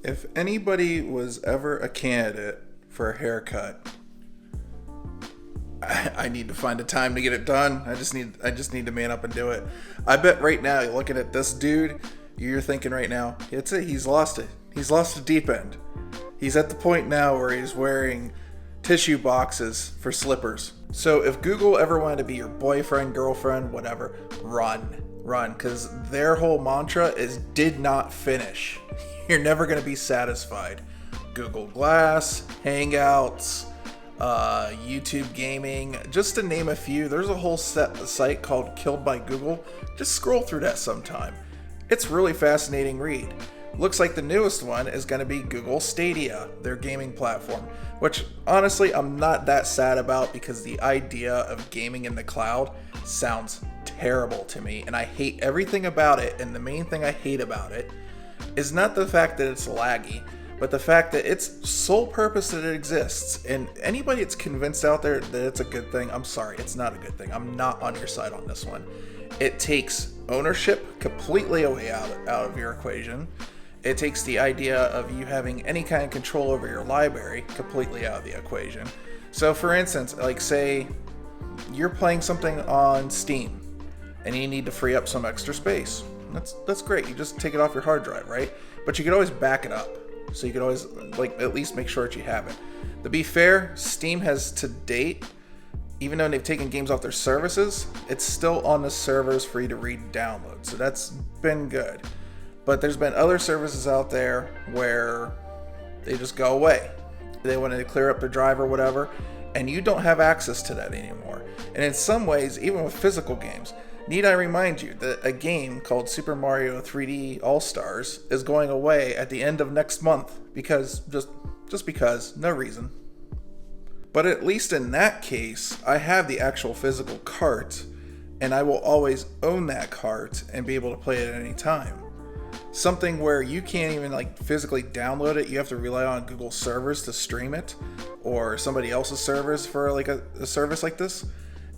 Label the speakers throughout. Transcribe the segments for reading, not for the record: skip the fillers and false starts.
Speaker 1: If anybody was ever a candidate for a haircut, I need to find a time to get it done. I just need to man up and do it. I bet right now, you're looking at this dude, you're thinking right now, it's it. He's lost it. He's lost the deep end. He's at the point now where he's wearing tissue boxes for slippers. So if Google ever wanted to be your boyfriend, girlfriend, whatever, run, because their whole mantra is did not finish. You're never going to be satisfied. Google Glass, Hangouts, YouTube Gaming, just to name a few. There's a whole site called Killed by Google. Just scroll through that sometime. It's really fascinating read. Looks like the newest one is going to be Google Stadia, their gaming platform, which honestly I'm not that sad about because the idea of gaming in the cloud sounds terrible to me and I hate everything about it. And the main thing I hate about it is not the fact that it's laggy, but the fact that its sole purpose that it exists. And anybody that's convinced out there that it's a good thing, I'm sorry, it's not a good thing. I'm not on your side on this one. It takes ownership completely away out of your equation. It takes the idea of you having any kind of control over your library completely out of the equation. So for instance, like say you're playing something on Steam and you need to free up some extra space. That's great. You just take it off your hard drive, right? But you could always back it up. So you could always like at least make sure that you have it. To be fair, Steam has to date, even though they've taken games off their services, it's still on the servers for you to read and download. So that's been good. But there's been other services out there where they just go away. They want to clear up their drive or whatever, and you don't have access to that anymore. And in some ways, even with physical games, need I remind you that a game called Super Mario 3D All-Stars is going away at the end of next month because just because, no reason. But at least in that case, I have the actual physical cart, and I will always own that cart and be able to play it at any time. Something where you can't even like physically download it, you have to rely on Google servers to stream it, or somebody else's servers for like a service like this.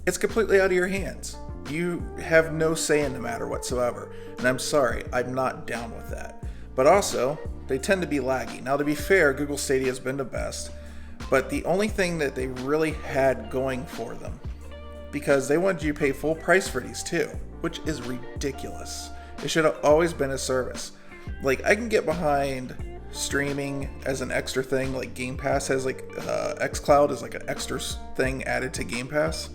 Speaker 1: It's completely out of your hands. You have no say in the matter whatsoever. And I'm sorry, I'm not down with that. But also, they tend to be laggy. Now to be fair, Google Stadia has been the best, but the only thing that they really had going for them, because they wanted you to pay full price for these too, which is ridiculous. It should have always been a service. Like, I can get behind streaming as an extra thing, like Game Pass has like xCloud is like an extra thing added to Game Pass.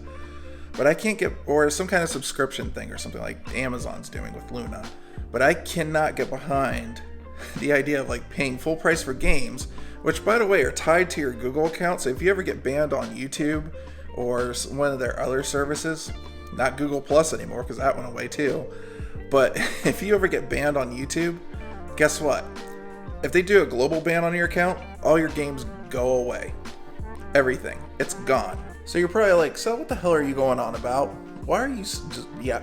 Speaker 1: But I can't get, or some kind of subscription thing or something like Amazon's doing with Luna. But I cannot get behind the idea of like paying full price for games, which by the way are tied to your Google account. So if you ever get banned on YouTube or one of their other services, not Google Plus anymore because that went away too. But if you ever get banned on YouTube, guess what? If they do a global ban on your account, all your games go away. Everything. It's gone. So you're probably like, so what the hell are you going on about? Why are you just, yeah.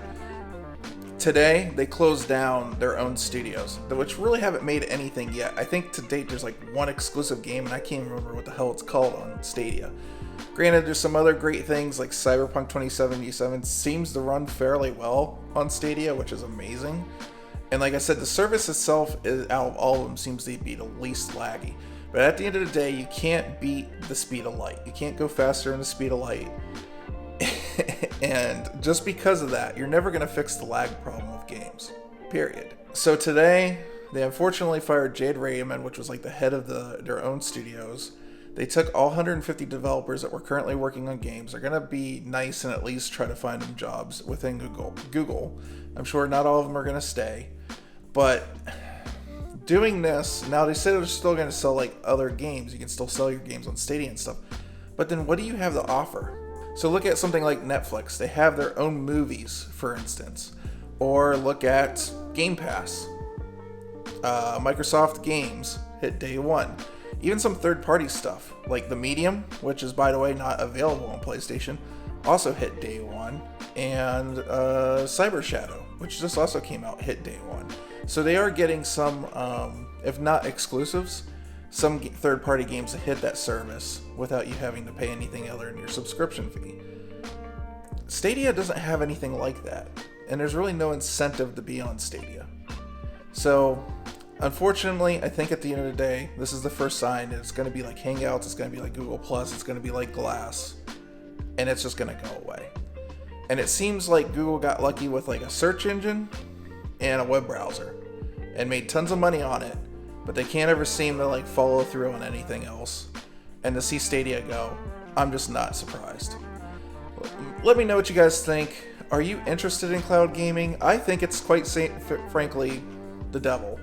Speaker 1: Today, they closed down their own studios, which really haven't made anything yet. I think to date there's like one exclusive game, and I can't remember what the hell it's called on Stadia. Granted, there's some other great things like Cyberpunk 2077 seems to run fairly well on Stadia, which is amazing. And like I said, the service itself, is, out of all of them, seems to be the least laggy. But at the end of the day, you can't beat the speed of light. You can't go faster than the speed of light. And just because of that, you're never going to fix the lag problem of games. Period. So today, they unfortunately fired Jade Raymond, which was like the head of their own studios. They took all 150 developers that were currently working on games. They're going to be nice and at least try to find them jobs within Google. I'm sure not all of them are going to stay. But doing this, now they said they're still going to sell like other games. You can still sell your games on Stadia and stuff. But then what do you have to offer? So look at something like Netflix. They have their own movies, for instance. Or look at Game Pass. Microsoft Games hit day one. Even some third-party stuff, like The Medium, which is, by the way, not available on PlayStation, also hit day one. And Cyber Shadow, which just also came out, hit day one. So they are getting some, if not exclusives, some third-party games that hit that service without you having to pay anything other than your subscription fee. Stadia doesn't have anything like that, and there's really no incentive to be on Stadia. So unfortunately, I think at the end of the day, this is the first sign. It's going to be like Hangouts. It's going to be like Google Plus. It's going to be like Glass, and it's just going to go away. And it seems like Google got lucky with like a search engine and a web browser, and made tons of money on it, but they can't ever seem to like follow through on anything else. And to see Stadia go, I'm just not surprised. Let me know what you guys think. Are you interested in cloud gaming? I think it's quite frankly the devil.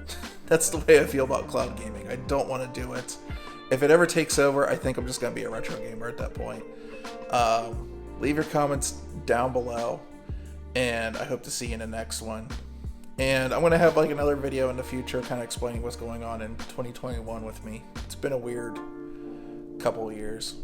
Speaker 1: That's the way I feel about cloud gaming. I don't want to do it. If it ever takes over, I think I'm just going to be a retro gamer at that point. Leave your comments down below, and I hope to see you in the next one. And I'm going to have like another video in the future kind of explaining what's going on in 2021 with me. It's been a weird couple of years.